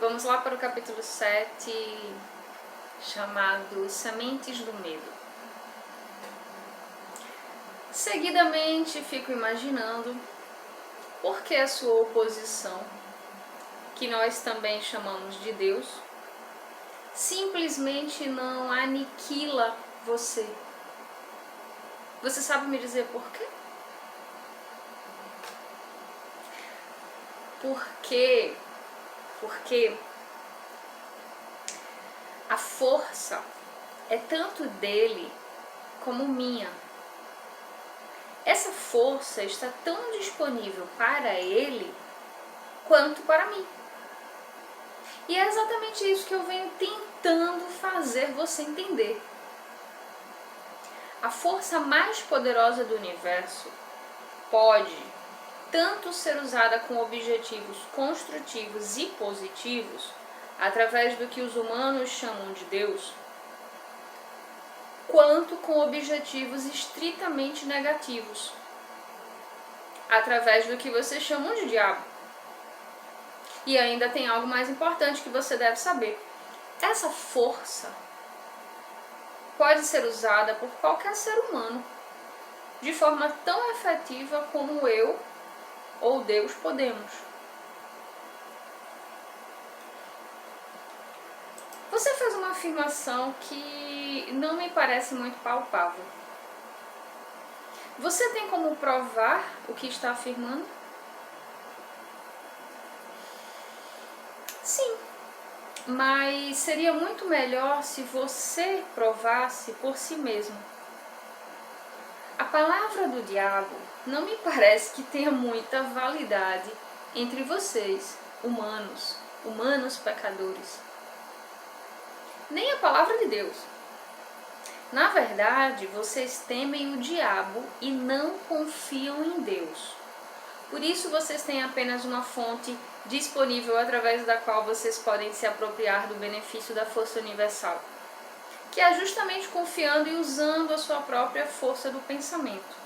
Vamos lá para o capítulo 7, chamado Sementes do Medo. Seguidamente fico imaginando por que a sua oposição, que nós também chamamos de Deus, simplesmente não aniquila você. Você sabe me dizer por quê? Porque a força é tanto dele como minha. Essa força está tão disponível para ele quanto para mim. E é exatamente isso que eu venho tentando fazer você entender. A força mais poderosa do universo pode tanto ser usada com objetivos construtivos e positivos, através do que os humanos chamam de Deus, quanto com objetivos estritamente negativos, através do que vocês chamam de diabo. E ainda tem algo mais importante que você deve saber. Essa força pode ser usada por qualquer ser humano, de forma tão efetiva como eu ou Deus podemos. Você fez uma afirmação que não me parece muito palpável. Você tem como provar o que está afirmando? Sim, mas seria muito melhor se você provasse por si mesmo. A palavra do diabo não me parece que tenha muita validade entre vocês, humanos pecadores. Nem a palavra de Deus. Na verdade, vocês temem o diabo e não confiam em Deus. Por isso vocês têm apenas uma fonte disponível através da qual vocês podem se apropriar do benefício da força universal, que é justamente confiando e usando a sua própria força do pensamento.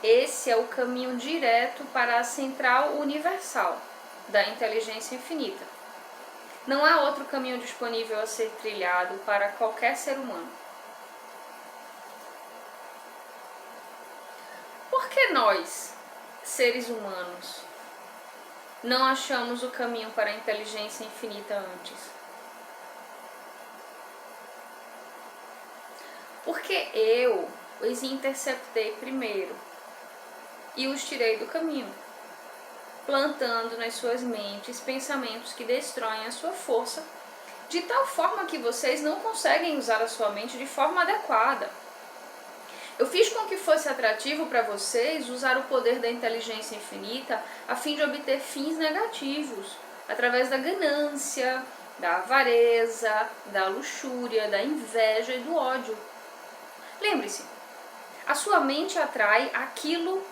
Esse é o caminho direto para a central universal da inteligência infinita. Não há outro caminho disponível a ser trilhado para qualquer ser humano. Por que nós, seres humanos, não achamos o caminho para a inteligência infinita antes? Porque eu os interceptei primeiro e os tirei do caminho, plantando nas suas mentes pensamentos que destroem a sua força, de tal forma que vocês não conseguem usar a sua mente de forma adequada. Eu fiz com que fosse atrativo para vocês usar o poder da inteligência infinita a fim de obter fins negativos, através da ganância, da avareza, da luxúria, da inveja e do ódio. Lembre-se, a sua mente atrai aquilo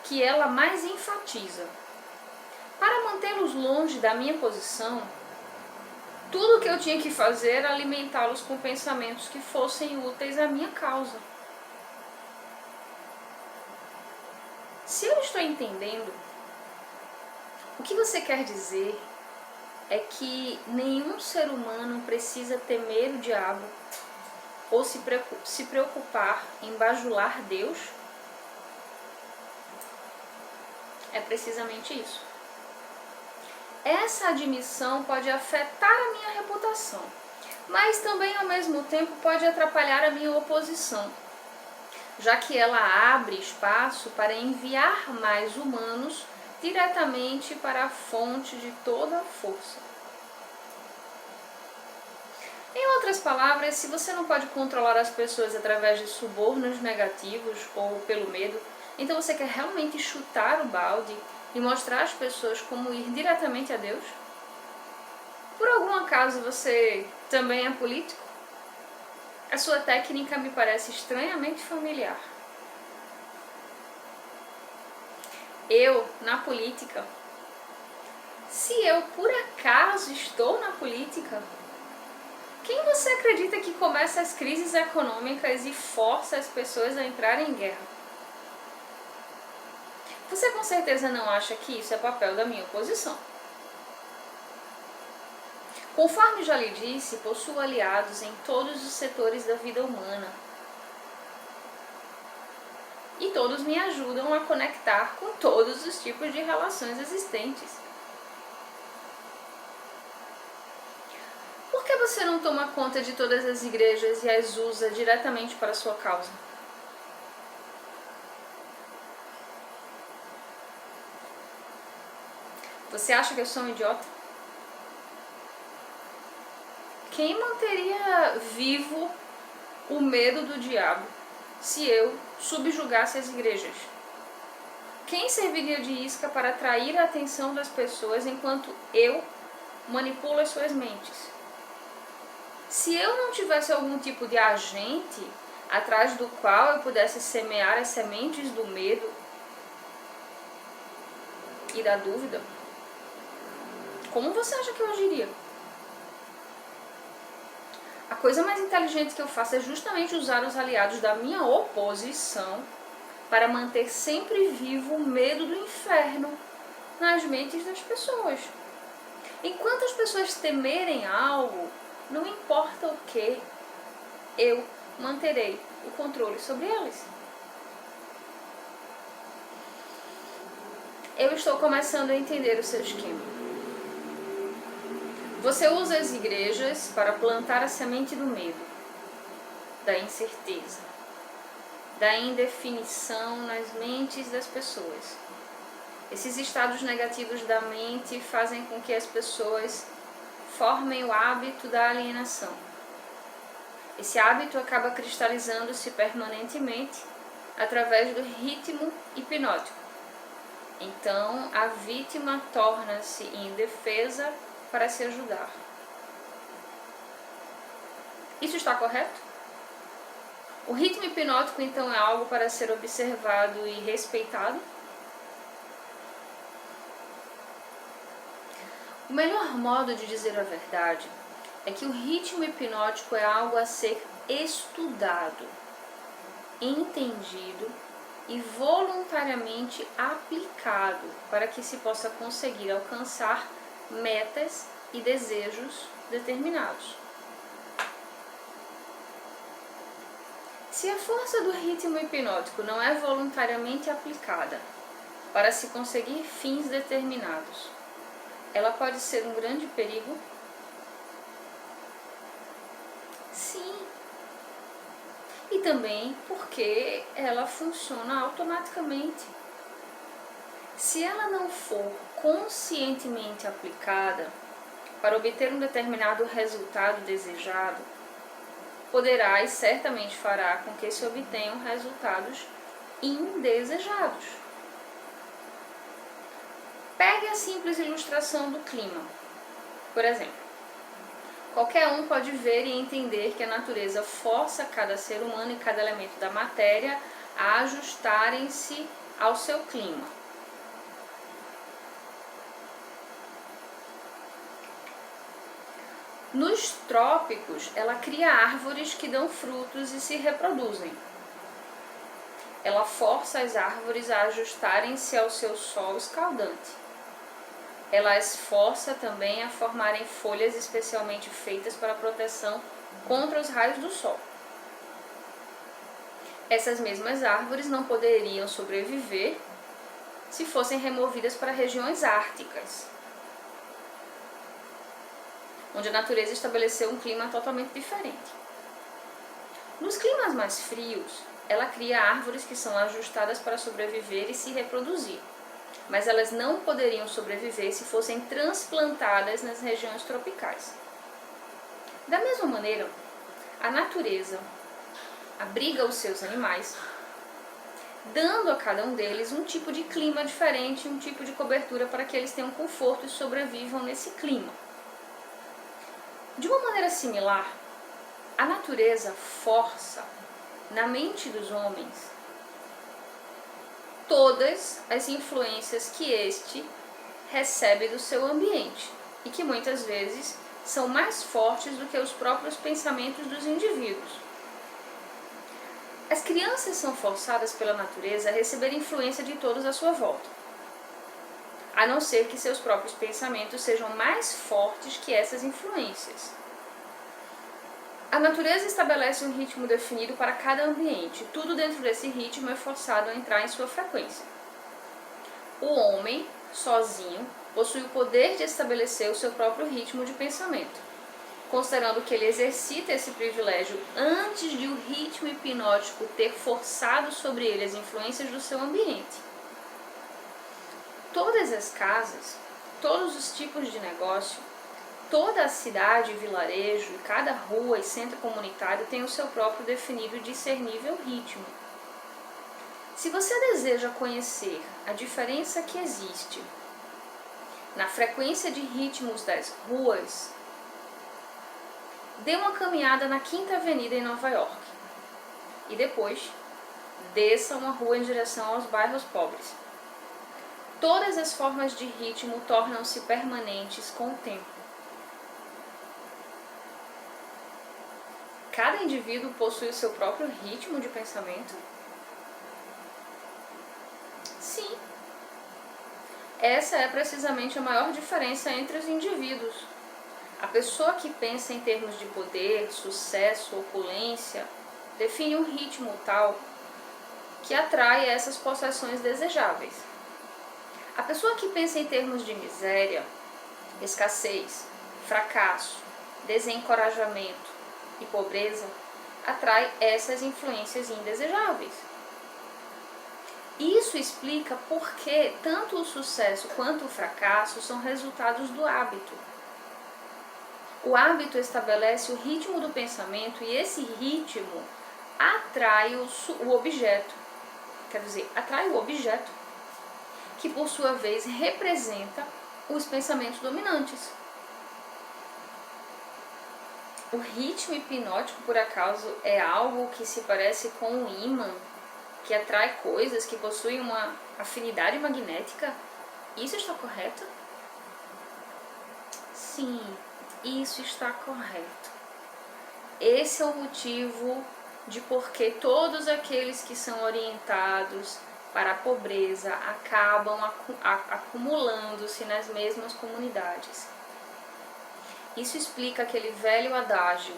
que ela mais enfatiza. Para mantê-los longe da minha posição, tudo o que eu tinha que fazer era alimentá-los com pensamentos que fossem úteis à minha causa. Se eu estou entendendo, o que você quer dizer é que nenhum ser humano precisa temer o diabo ou se preocupar em bajular Deus? É precisamente isso. Essa admissão pode afetar a minha reputação, mas também ao mesmo tempo pode atrapalhar a minha oposição, já que ela abre espaço para enviar mais humanos diretamente para a fonte de toda a força. Em outras palavras, se você não pode controlar as pessoas através de subornos negativos ou pelo medo, então você quer realmente chutar o balde e mostrar às pessoas como ir diretamente a Deus? Por algum acaso você também é político? A sua técnica me parece estranhamente familiar. Eu, na política? Se eu por acaso estou na política, quem você acredita que começa as crises econômicas e força as pessoas a entrarem em guerra? Você com certeza não acha que isso é papel da minha oposição. Conforme já lhe disse, possuo aliados em todos os setores da vida humana. E todos me ajudam a conectar com todos os tipos de relações existentes. Por que você não toma conta de todas as igrejas e as usa diretamente para a sua causa? Você acha que eu sou um idiota? Quem manteria vivo o medo do diabo se eu subjugasse as igrejas? Quem serviria de isca para atrair a atenção das pessoas enquanto eu manipulo as suas mentes? Se eu não tivesse algum tipo de agente atrás do qual eu pudesse semear as sementes do medo e da dúvida, como você acha que eu agiria? A coisa mais inteligente que eu faço é justamente usar os aliados da minha oposição para manter sempre vivo o medo do inferno nas mentes das pessoas. Enquanto as pessoas temerem algo, não importa o que, eu manterei o controle sobre eles. Eu estou começando a entender o seu esquema. Você usa as igrejas para plantar a semente do medo, da incerteza, da indefinição nas mentes das pessoas. Esses estados negativos da mente fazem com que as pessoas formem o hábito da alienação. Esse hábito acaba cristalizando-se permanentemente através do ritmo hipnótico. Então, a vítima torna-se indefesa para se ajudar. Isso está correto? O ritmo hipnótico, então, é algo para ser observado e respeitado? O melhor modo de dizer a verdade é que o ritmo hipnótico é algo a ser estudado, entendido e voluntariamente aplicado para que se possa conseguir alcançar metas e desejos determinados. Se a força do ritmo hipnótico não é voluntariamente aplicada para se conseguir fins determinados, ela pode ser um grande perigo? Sim. E também porque ela funciona automaticamente. Se ela não for conscientemente aplicada para obter um determinado resultado desejado, poderá e certamente fará com que se obtenham resultados indesejados. Pegue a simples ilustração do clima. Por exemplo, qualquer um pode ver e entender que a natureza força cada ser humano e cada elemento da matéria a ajustarem-se ao seu clima. Nos trópicos, ela cria árvores que dão frutos e se reproduzem. Ela força as árvores a ajustarem-se ao seu solo escaldante. Ela as força também a formarem folhas especialmente feitas para proteção contra os raios do sol. Essas mesmas árvores não poderiam sobreviver se fossem removidas para regiões árticas, onde a natureza estabeleceu um clima totalmente diferente. Nos climas mais frios, ela cria árvores que são ajustadas para sobreviver e se reproduzir, mas elas não poderiam sobreviver se fossem transplantadas nas regiões tropicais. Da mesma maneira, a natureza abriga os seus animais, dando a cada um deles um tipo de clima diferente, um tipo de cobertura para que eles tenham conforto e sobrevivam nesse clima. De uma maneira similar, a natureza força na mente dos homens todas as influências que este recebe do seu ambiente e que muitas vezes são mais fortes do que os próprios pensamentos dos indivíduos. As crianças são forçadas pela natureza a receber influência de todos à sua volta. a não ser que seus próprios pensamentos sejam mais fortes que essas influências. A natureza estabelece um ritmo definido para cada ambiente. Tudo dentro desse ritmo é forçado a entrar em sua frequência. O homem, sozinho, possui o poder de estabelecer o seu próprio ritmo de pensamento, considerando que ele exercita esse privilégio antes de o ritmo hipnótico ter forçado sobre ele as influências do seu ambiente. Todas as casas, todos os tipos de negócio, toda a cidade e vilarejo, e cada rua e centro comunitário tem o seu próprio definido e discernível ritmo. Se você deseja conhecer a diferença que existe na frequência de ritmos das ruas, dê uma caminhada na Quinta Avenida em Nova York e depois desça uma rua em direção aos bairros pobres. Todas as formas de ritmo tornam-se permanentes com o tempo. Cada indivíduo possui o seu próprio ritmo de pensamento? Sim. Essa é precisamente a maior diferença entre os indivíduos. A pessoa que pensa em termos de poder, sucesso, opulência, define um ritmo tal que atrai essas possessões desejáveis. A pessoa que pensa em termos de miséria, escassez, fracasso, desencorajamento e pobreza atrai essas influências indesejáveis. Isso explica por que tanto o sucesso quanto o fracasso são resultados do hábito. O hábito estabelece o ritmo do pensamento e esse ritmo atrai o objeto. Quer dizer, atrai o objeto, que por sua vez representa os pensamentos dominantes. O ritmo hipnótico, por acaso, é algo que se parece com um ímã, que atrai coisas que possuem uma afinidade magnética? Isso está correto? Sim, isso está correto. Esse é o motivo de por que todos aqueles que são orientados para a pobreza acabam acumulando-se nas mesmas comunidades. Isso explica aquele velho adágio: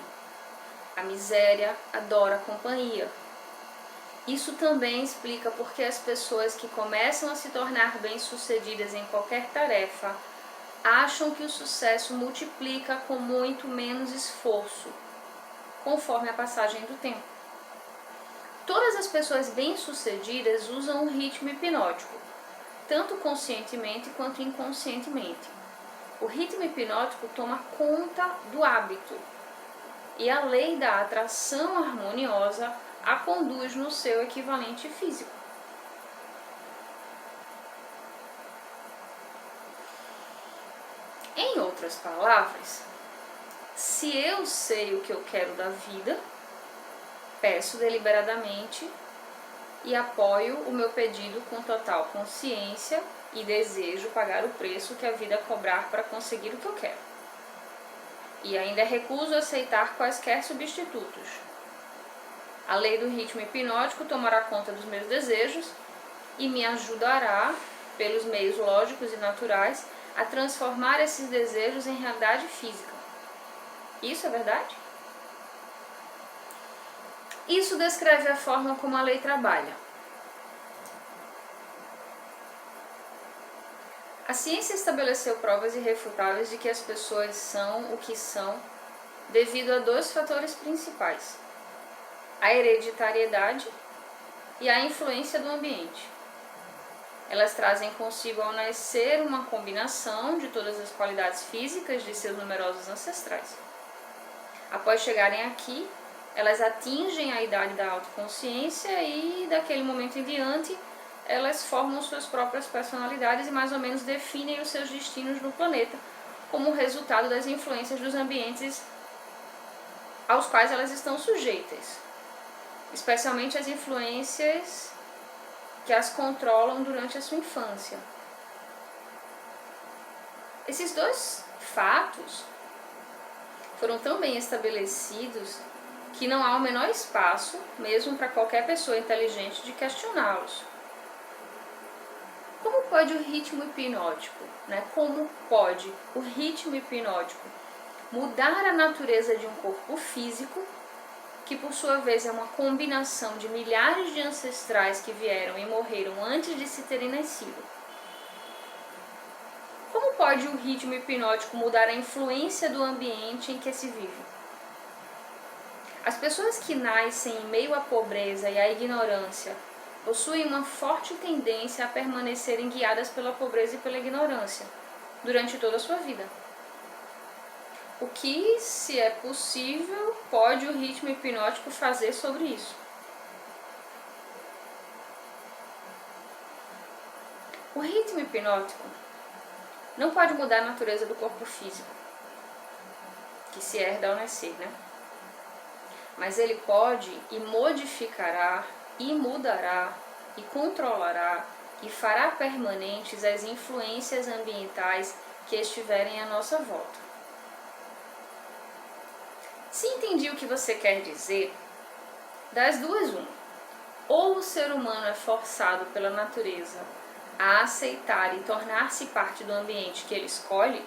a miséria adora a companhia. Isso também explica porque as pessoas que começam a se tornar bem-sucedidas em qualquer tarefa acham que o sucesso multiplica com muito menos esforço, conforme a passagem do tempo. Todas as pessoas bem-sucedidas usam o ritmo hipnótico, tanto conscientemente quanto inconscientemente. O ritmo hipnótico toma conta do hábito e a lei da atração harmoniosa a conduz no seu equivalente físico. Em outras palavras, se eu sei o que eu quero da vida, peço deliberadamente e apoio o meu pedido com total consciência e desejo pagar o preço que a vida cobrar para conseguir o que eu quero. E ainda recuso aceitar quaisquer substitutos. A lei do ritmo hipnótico tomará conta dos meus desejos e me ajudará, pelos meios lógicos e naturais, a transformar esses desejos em realidade física. Isso é verdade? Isso descreve a forma como a lei trabalha. A ciência estabeleceu provas irrefutáveis de que as pessoas são o que são devido a dois fatores principais: a hereditariedade e a influência do ambiente. Elas trazem consigo ao nascer uma combinação de todas as qualidades físicas de seus numerosos ancestrais. Após chegarem aqui, elas atingem a idade da autoconsciência e, daquele momento em diante, elas formam suas próprias personalidades e mais ou menos definem os seus destinos no planeta como resultado das influências dos ambientes aos quais elas estão sujeitas, especialmente as influências que as controlam durante a sua infância. Esses dois fatos foram tão bem estabelecidos que não há o menor espaço, mesmo para qualquer pessoa inteligente, de questioná-los. Como pode o ritmo hipnótico, né? Como pode o ritmo hipnótico mudar a natureza de um corpo físico, que por sua vez é uma combinação de milhares de ancestrais que vieram e morreram antes de se terem nascido? Como pode o ritmo hipnótico mudar a influência do ambiente em que se vive? As pessoas que nascem em meio à pobreza e à ignorância possuem uma forte tendência a permanecerem guiadas pela pobreza e pela ignorância durante toda a sua vida. O que, se é possível, pode o ritmo hipnótico fazer sobre isso? O ritmo hipnótico não pode mudar a natureza do corpo físico, que se herda ao nascer, né? Mas ele pode e modificará e mudará e controlará e fará permanentes as influências ambientais que estiverem à nossa volta. Se entendi o que você quer dizer, das duas uma. Ou o ser humano é forçado pela natureza a aceitar e tornar-se parte do ambiente que ele escolhe,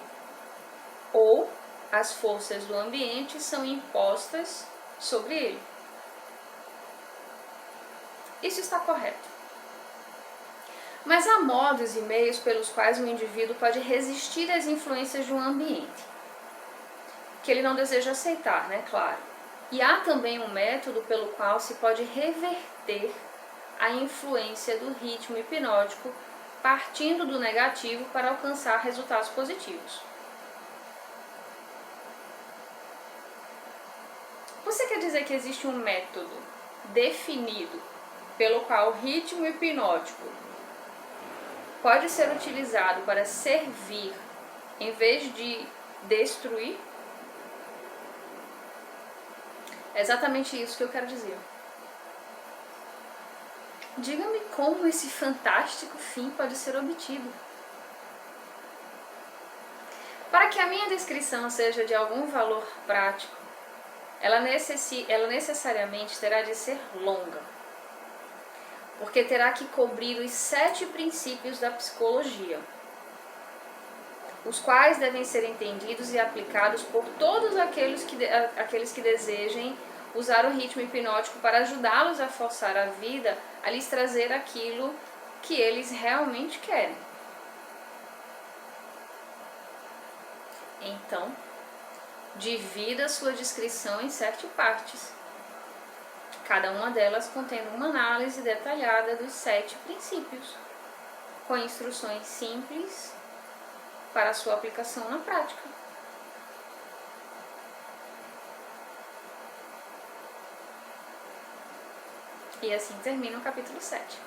ou as forças do ambiente são impostas sobre ele. Isso está correto. Mas há modos e meios pelos quais o indivíduo pode resistir às influências de um ambiente que ele não deseja aceitar, né? Claro. E há também um método pelo qual se pode reverter a influência do ritmo hipnótico partindo do negativo para alcançar resultados positivos. Você quer dizer que existe um método definido pelo qual o ritmo hipnótico pode ser utilizado para servir em vez de destruir? É exatamente isso que eu quero dizer. Diga-me como esse fantástico fim pode ser obtido. Para que a minha descrição seja de algum valor prático, ela necessariamente terá de ser longa, porque terá que cobrir os 7 princípios da psicologia, os quais devem ser entendidos e aplicados por todos aqueles que desejem usar o ritmo hipnótico para ajudá-los a forçar a vida a lhes trazer aquilo que eles realmente querem. Então, divida sua descrição em 7 partes, cada uma delas contendo uma análise detalhada dos 7 princípios, com instruções simples para a sua aplicação na prática. E assim termina o capítulo 7.